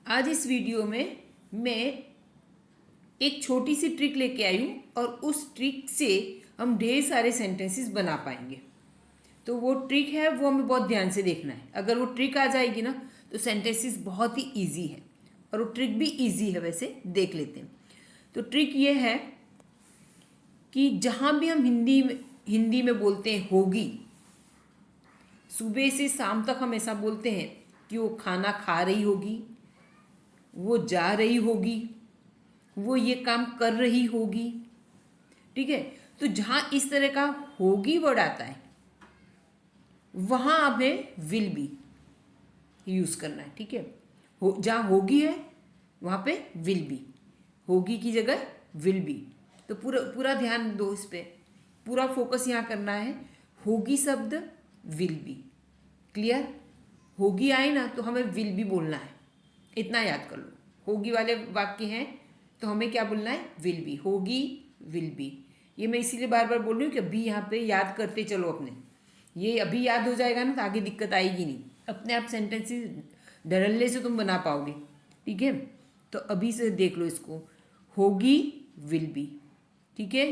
आज इस वीडियो में मैं एक छोटी सी ट्रिक लेके आई हूँ और उस ट्रिक से हम ढेर सारे सेंटेंसेस बना पाएंगे। तो वो ट्रिक है, वो हमें बहुत ध्यान से देखना है। अगर वो ट्रिक आ जाएगी ना तो सेंटेंसेस बहुत ही इजी है और वो ट्रिक भी इजी है। वैसे देख लेते हैं। तो ट्रिक ये है कि जहाँ भी हम हिंदी में बोलते हैं होगी, सुबह से शाम तक हम ऐसा बोलते हैं कि वो खाना खा रही होगी, वो जा रही होगी, वो ये काम कर रही होगी। ठीक है। तो जहाँ इस तरह का होगी वर्ड आता है वहाँ हमें विल बी यूज़ करना है। ठीक है। जहाँ होगी है वहाँ पे विल बी, होगी की जगह विल बी। तो पूरा पूरा ध्यान दो इस पे, पूरा फोकस यहाँ करना है। होगी शब्द, विल बी। क्लियर? होगी आए ना तो हमें विल बी बोलना है, इतना याद कर लो। होगी वाले वाक्य हैं तो हमें क्या बोलना है? Will be. होगी, विल बी। ये मैं इसीलिए बार बार बोल रही हूँ कि अभी यहाँ पे याद करते चलो अपने। ये अभी याद हो जाएगा ना तो आगे दिक्कत आएगी नहीं, अपने आप सेंटेंसेस धड़ल्ले से तुम बना पाओगे। ठीक है। तो अभी से देख लो इसको, होगी, विल बी। ठीक है।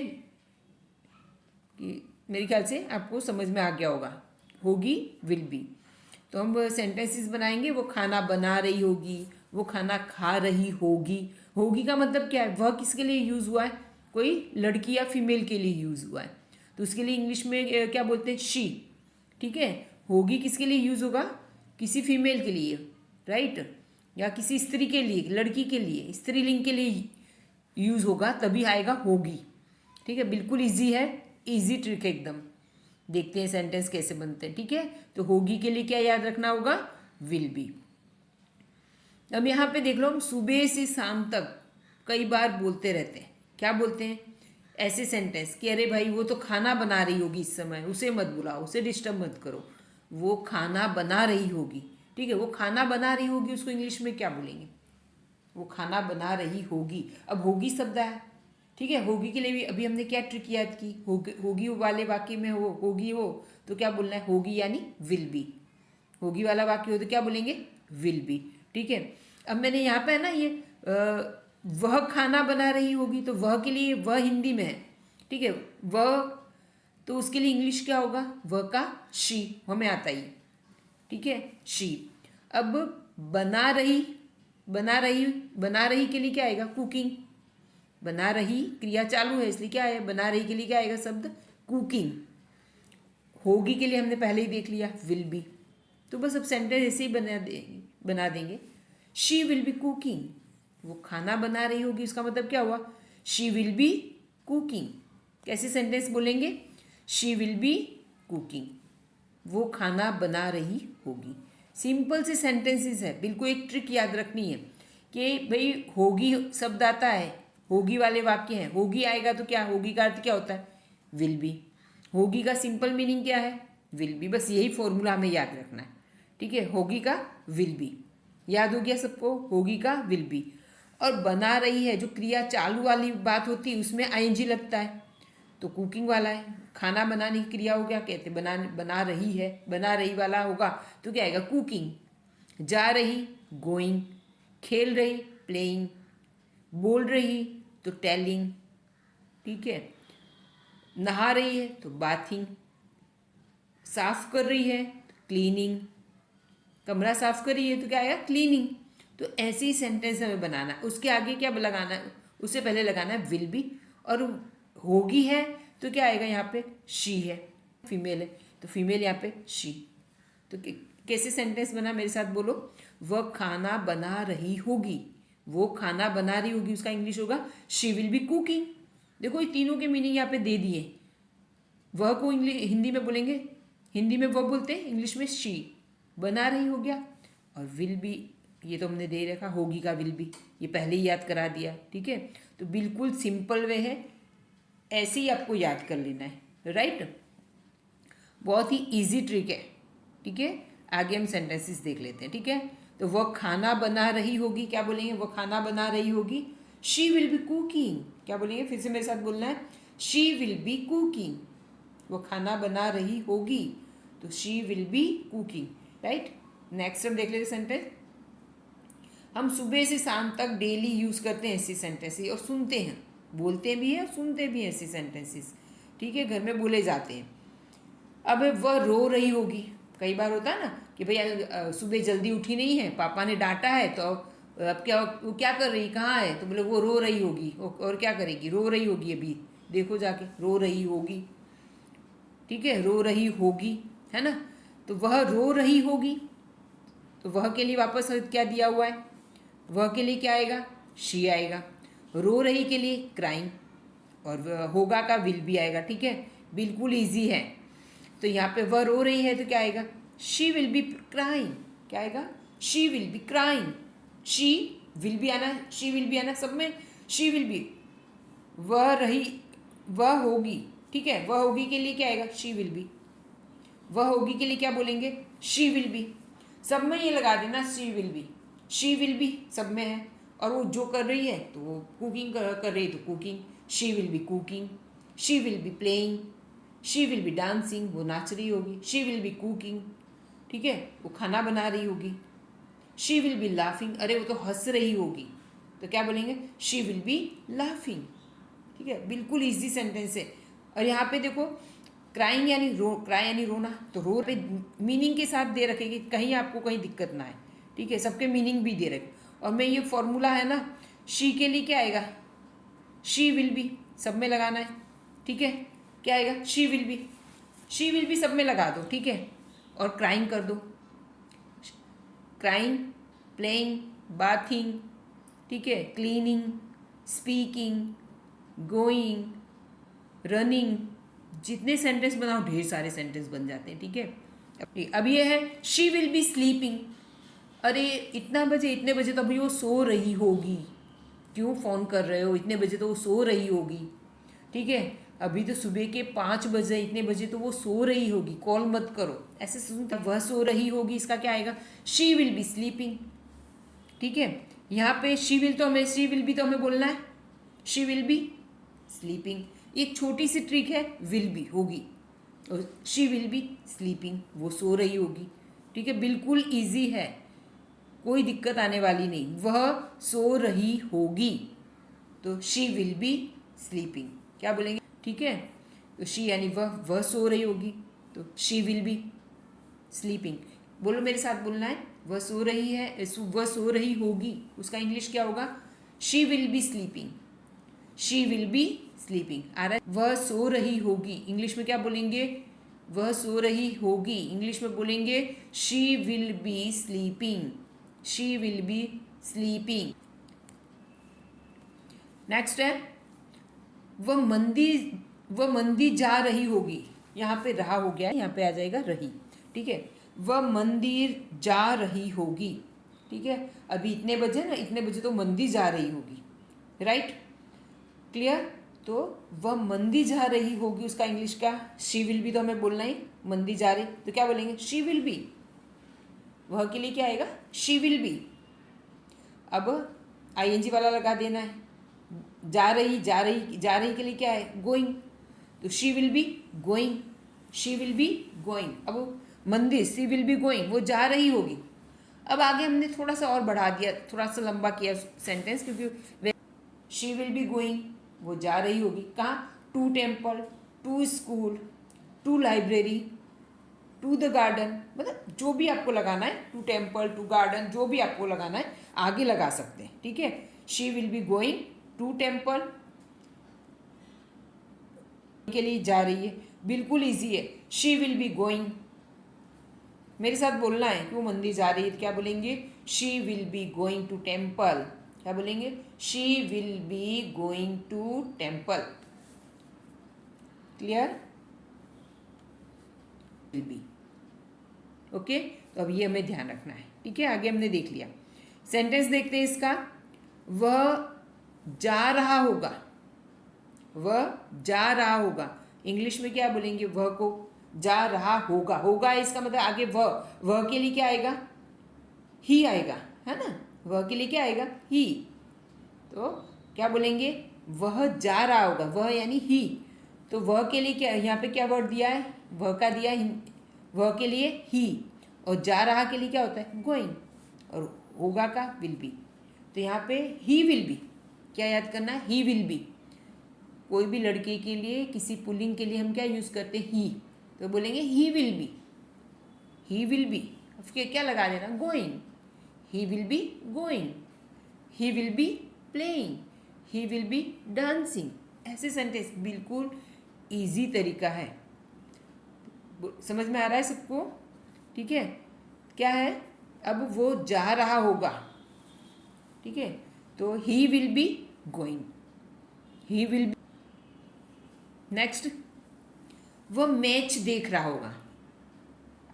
कि मेरे ख्याल से आपको समझ में आ गया होगा। होगी, विल बी। तो हम सेंटेंसेस बनाएंगे। वो खाना बना रही होगी, वो खाना खा रही होगी। होगी का मतलब क्या है? वह किसके लिए यूज़ हुआ है? कोई लड़की या फीमेल के लिए यूज़ हुआ है तो उसके लिए इंग्लिश में क्या बोलते हैं? शी। ठीक है। होगी किसके लिए यूज़ होगा? किसी फीमेल के लिए, राइट, या किसी स्त्री के लिए, लड़की के लिए, स्त्रीलिंग के लिए यूज़ होगा, तभी आएगा होगी। ठीक है। बिल्कुल इजी है, इजी ट्रिक है एकदम। देखते हैं सेंटेंस कैसे बनते हैं। ठीक है। तो होगी के लिए क्या याद रखना होगा? Will be. अब यहाँ पे देख लो, हम सुबह से शाम तक कई बार बोलते रहते हैं। क्या बोलते हैं? ऐसे सेंटेंस कि अरे भाई वो तो खाना बना रही होगी इस समय, उसे मत बुलाओ, उसे डिस्टर्ब मत करो, वो खाना बना रही होगी। ठीक है। वो खाना बना रही होगी, उसको इंग्लिश में क्या बोलेंगे? वो खाना बना रही होगी। अब होगी शब्द है। ठीक है। होगी के लिए भी अभी हमने क्या ट्रिक याद की? होगी वाले वाक्य में वो होगी, वो तो क्या बोलना है? होगी यानी विल बी। होगी वाला वाक्य हो तो क्या बोलेंगे? Will be. ठीक है। अब मैंने यहाँ पे है ना ये वह खाना बना रही होगी, तो वह के लिए वह हिंदी में है। ठीक है। वह, तो उसके लिए इंग्लिश क्या होगा? वह का शी हमें आता ही। ठीक है। शी। अब बना रही, बना रही के लिए क्या आएगा? कुकिंग। बना रही क्रिया चालू है इसलिए क्या है? बना रही के लिए क्या आएगा शब्द? कुकिंग। होगी के लिए हमने पहले ही देख लिया, विल बी। तो बस अब सेंटेंस ऐसे ही बना देंगे। She will B cooking. वो खाना बना रही होगी, उसका मतलब क्या हुआ? She will B cooking. कैसे सेंटेंस बोलेंगे? शी विल बी कुकिंग, वो खाना बना रही होगी। सिंपल से सेंटेंसेस है। बिल्कुल एक ट्रिक याद रखनी है कि भाई होगी शब्द आता है, होगी वाले वाक्य हैं, होगी आएगा तो क्या? होगी का अर्थ क्या होता है? Will be. होगी का सिंपल मीनिंग क्या है? Will be. बस यही फॉर्मूला हमें याद रखना है। ठीक है। होगी का विल बी याद हो गया सबको? होगी का विल बी। और बना रही है, जो क्रिया चालू वाली बात होती है उसमें आईएनजी लगता है, तो कुकिंग वाला है। खाना बनाने की क्रिया हो गया, कहते बना रही है, बना रही वाला होगा तो क्या आएगा? कुकिंग। जा रही, गोइंग। खेल रही, प्लेइंग। बोल रही तो टेलिंग। ठीक है। नहा रही है तो बाथिंग। साफ कर रही है तो क्लीनिंग। कमरा साफ कर रही है तो क्या आएगा? क्लीनिंग। तो ऐसे ही सेंटेंस हमें बनाना है। उसके आगे क्या लगाना है? उससे पहले लगाना है विल बी। और होगी है तो क्या आएगा यहाँ पे? शी है, फीमेल है तो फीमेल यहाँ पे शी। तो कैसे सेंटेंस बना? मेरे साथ बोलो। वह खाना बना रही होगी, वो खाना बना रही होगी, उसका इंग्लिश होगा शी विल बी कुकिंग। देखो ये तीनों के मीनिंग यहाँ पे दे दिए। वह को हिंदी में बोलेंगे, हिंदी में वह बोलते हैं, इंग्लिश में शी। बना रही हो गया। और विल बी, ये तो हमने दे रखा, होगी का विल बी, ये पहले ही याद करा दिया। ठीक है। तो बिल्कुल सिंपल वे है, ऐसे ही आपको याद कर लेना है, राइट। बहुत ही इजी ट्रिक है। ठीक है। आगे हम सेंटेंसेस देख लेते हैं। ठीक है। तो वह खाना बना रही होगी, क्या बोलेंगे? वह खाना बना रही होगी। शी विल बी कुकिंग, क्या बोलेंगे? फिर से मेरे साथ बोलना है। She will B cooking. वो खाना बना रही होगी तो she will B cooking, right. Next हम देख लेते सेंटेंस। हम सुबह से शाम तक डेली यूज़ करते हैं ऐसे सेंटेंसेस और सुनते हैं, बोलते भी हैं और सुनते भी हैं ऐसे सेंटेंसेस, ठीक है, घर में बोले जाते हैं। अब वह रो रही होगी, कई बार होता है ना कि भैया सुबह जल्दी उठी नहीं है, पापा ने डांटा है, तो अब क्या, वो क्या कर रही, कहाँ है, तो बोले वो रो रही होगी, और क्या करेगी, रो रही होगी, अभी देखो जाके रो रही होगी, ठीक है, रो रही होगी, है ना। तो वह रो रही होगी, तो वह के लिए वापस क्या दिया हुआ है, वह के लिए क्या आएगा, शी आएगा। रो रही के लिए क्राइंग, और होगा का विल भी आएगा, ठीक है, बिल्कुल इजी है। तो यहाँ पे वह रो रही है तो क्या आएगा, शी विल बी क्राइंग, क्या आएगा, she will B crying, she will भी आना, शी विल भी आना, सब में शी विल बी। वह रही, वह होगी, ठीक है, वह होगी के लिए क्या आएगा, शी विल बी। वह होगी के लिए क्या बोलेंगे, शी विल बी, सब में ये लगा देना she will B, she will B सब में है। और वो जो कर रही है तो वो कुकिंग कर रही है, तो cooking, she will B cooking, she will be playing, she will B dancing, वो नाच रही होगी, शी विल बी कुकिंग, ठीक है, वो खाना बना रही होगी। शी विल बी लाफिंग, अरे वो तो हंस रही होगी, तो क्या बोलेंगे, शी विल बी लाफिंग, ठीक है, बिल्कुल इजी सेंटेंस है। और यहाँ पे देखो क्राइंग यानी क्राई यानी रोना, तो रो पे मीनिंग के साथ दे रखेगी, कहीं आपको कहीं दिक्कत ना आए, ठीक है, सबके मीनिंग भी दे रखे। और मैं ये फॉर्मूला है ना, शी के लिए क्या आएगा, शी विल बी सब में लगाना है, ठीक है, क्या आएगा, she will B, she will B सब में लगा दो, ठीक है, और क्राइंग कर दो, क्राइंग, प्लेइंग, बाथिंग, ठीक है, क्लीनिंग, स्पीकिंग, गोइंग, रनिंग, जितने सेंटेंस बनाओ ढेर सारे सेंटेंस बन जाते हैं, ठीक है। अब ये है शी विल बी स्लीपिंग, अरे इतना बजे, इतने बजे तो अभी वो सो रही होगी, क्यों फ़ोन कर रहे हो, इतने बजे तो वो सो रही होगी, ठीक है, अभी तो सुबह के 5 बजे, इतने बजे तो वो सो रही होगी, कॉल मत करो, ऐसे सुनते, वह सो रही होगी, इसका क्या आएगा, शी विल बी स्लीपिंग, ठीक है। यहाँ पे शी विल तो हमें, शी विल बी तो हमें बोलना है, शी विल बी स्लीपिंग। एक छोटी सी ट्रिक है, विल बी होगी, और शी विल बी स्लीपिंग, वो सो रही होगी, ठीक है, बिल्कुल इजी है, कोई दिक्कत आने वाली नहीं, वह सो रही होगी, तो शी विल बी स्लीपिंग, क्या बोलेंगे, ठीक है, तो शी यानी वह सो रही होगी, तो शी विल बी स्लीपिंग। बोलो मेरे साथ, बोलना है, वह सो रही है, वह सो रही होगी, उसका इंग्लिश क्या होगा, she will be sleeping, she will be sleeping. आ रहा है, वह सो रही होगी, इंग्लिश में क्या बोलेंगे, वह सो रही होगी, इंग्लिश में बोलेंगे she will be sleeping, she will be sleeping. Next है, वह मंदिर जा रही होगी, यहाँ पे रहा हो गया, यहाँ पे आ जाएगा रही, ठीक है, वह मंदिर जा रही होगी, ठीक है, अभी इतने बजे ना, इतने बजे तो मंदिर जा रही होगी, राइट, क्लियर। तो वह मंदिर जा रही होगी, उसका इंग्लिश क्या, शी विल बी तो हमें बोलना ही, मंदिर जा रही, तो क्या बोलेंगे, शी विल बी, वह के लिए क्या आएगा, शी विल बी। अब आईएनजी वाला लगा देना है, जा रही, जा रही, जा रही के लिए क्या है, गोइंग, तो she will be going, she will be going. अब मंदिर, शी विल बी गोइंग, वो जा रही होगी। अब आगे हमने थोड़ा सा और बढ़ा दिया, थोड़ा सा लंबा किया सेंटेंस, क्योंकि शी विल बी गोइंग, वो जा रही होगी, कहाँ, to temple, to school, to library, to the garden, मतलब जो भी आपको लगाना है, टू टेम्पल, टू गार्डन, जो भी आपको लगाना है आगे लगा सकते हैं, ठीक है। She will be going to temple के लिए जा रही है, बिल्कुल इजी है, शी विल बी गोइंग, मेरे साथ बोलना है, क्यों मंदिर जा रही है, क्या बोलेंगे, she will be going to temple, क्या बोलेंगे, she will be going to temple, clear, will be, okay. तो अब ये हमें ध्यान रखना है, ठीक है। आगे हमने देख लिया, सेंटेंस देखते हैं इसका, वह जा रहा होगा, वह जा रहा होगा, इंग्लिश में क्या बोलेंगे, वह को जा रहा होगा, होगा इसका मतलब आगे वह के लिए क्या आएगा, ही आएगा, है ना, वह के लिए क्या आएगा, ही, तो क्या बोलेंगे, वह जा रहा होगा, वह यानी ही, तो वह के लिए क्या, यहाँ पे क्या वर्ड दिया है, वह का दिया है, वह के लिए ही, और जा रहा के लिए क्या होता है, गोइंग, और होगा का विल बी। तो यहाँ पे ही विल बी, क्या याद करना है, ही विल बी। कोई भी लड़के के लिए, किसी पुल्लिंग के लिए हम क्या यूज़ करते हैं, ही, तो बोलेंगे he will be, he will be. फिर क्या लगा देना, going, he will be going, he will be playing, he will be dancing. ऐसे सेंटेंस बिल्कुल इजी तरीका है, समझ में आ रहा है सबको, ठीक है। क्या है, अब वो जा रहा होगा, ठीक है, तो he will be going, he will be. Next, वो मैच देख रहा होगा।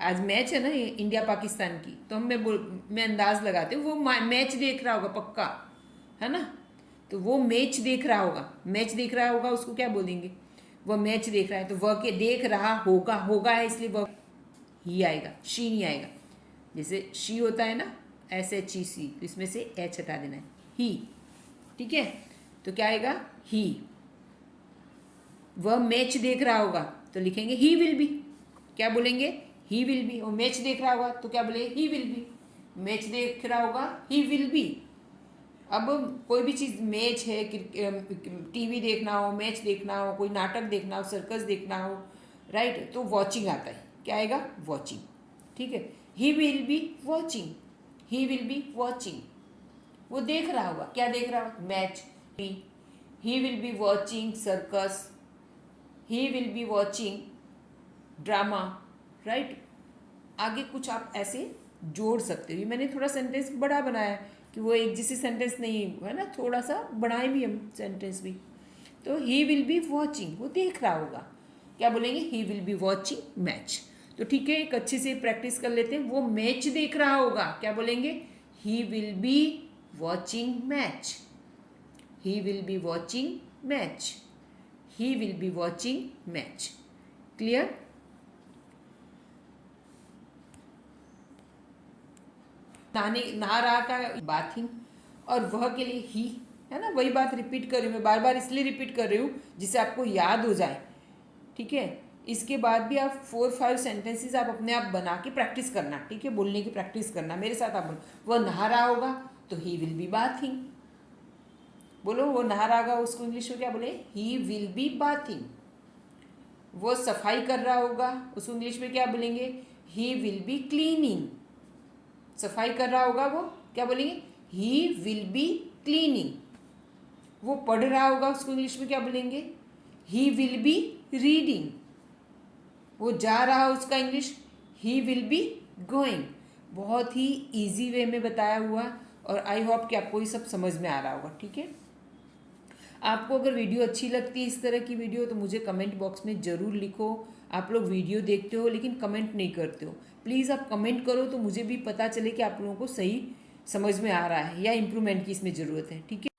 आज मैच है ना इंडिया पाकिस्तान की, तो मैं अंदाज लगाते हूँ वो मैच देख रहा होगा पक्का, है ना। तो वो मैच देख रहा होगा, मैच देख रहा होगा उसको क्या बोलेंगे, वो मैच देख रहा है, तो वह के देख रहा होगा, होगा है इसलिए वह ही आएगा, शी नहीं आएगा। जैसे शी होता है ना, SHEC, तो इसमें से एच हटा देना है, ही, ठीक है। तो क्या आएगा, ही। वह मैच देख रहा होगा तो लिखेंगे ही विल बी, क्या बोलेंगे, ही विल बी। और मैच देख रहा होगा तो क्या बोले, ही विल बी। मैच देख रहा होगा, ही विल बी। अब कोई भी चीज़, मैच है, टीवी देखना हो, मैच देखना हो, कोई नाटक देखना हो, सर्कस देखना हो, राइट, तो वॉचिंग आता है, क्या आएगा, वॉचिंग, ठीक है। He will be watching, he will be watching. वो देख रहा होगा, क्या देख रहा होगा, match. He will be watching circus, he will be watching drama, right. आगे कुछ आप ऐसे जोड़ सकते हो। मैंने थोड़ा सेंटेंस बड़ा बनाया कि वो एक जैसी सेंटेंस नहीं है ना, थोड़ा सा बढ़ाए भी हम सेंटेंस भी। तो ही विल बी वॉचिंग, वो देख रहा होगा, क्या बोलेंगे, he will be watching match. तो ठीक है, एक अच्छे से प्रैक्टिस कर लेते हैं। वो मैच देख रहा होगा, क्या बोलेंगे, he will be watching match, he will be watching match, he will be watching match. Clear. नहा रहा का बाथिंग, और वह के लिए ही, है ना, वही बात रिपीट कर रही हूँ मैं, बार बार इसलिए रिपीट कर रही हूँ जिससे आपको याद हो जाए, ठीक है। इसके बाद भी आप 4-5 सेंटेंसेस आप अपने आप बना के प्रैक्टिस करना, ठीक है, बोलने की प्रैक्टिस करना मेरे साथ। आप बोलो, वह नहा रहा होगा तो ही विल बी बाथिंग, बोलो, वो नहा रहा होगा उसको इंग्लिश में क्या बोले, ही विल बी बाथिंग। वो सफाई कर रहा होगा उसको इंग्लिश में क्या बोलेंगे, ही विल बी क्लीनिंग। सफाई कर रहा होगा वो, क्या बोलेंगे, ही विल बी क्लीनिंग। वो पढ़ रहा होगा उसको इंग्लिश में क्या बोलेंगे, ही विल बी रीडिंग। वो जा रहा है उसका English, he will be going. बहुत ही इजी वे में बताया हुआ, और आई होप कि आपको ये सब समझ में आ रहा होगा, ठीक है। आपको अगर वीडियो अच्छी लगती है, इस तरह की वीडियो, तो मुझे कमेंट बॉक्स में ज़रूर लिखो। आप लोग वीडियो देखते हो लेकिन कमेंट नहीं करते हो, प्लीज़ आप कमेंट करो तो मुझे भी पता चले कि आप लोगों को सही समझ में आ रहा है या इम्प्रूवमेंट की इसमें ज़रूरत है, ठीक है।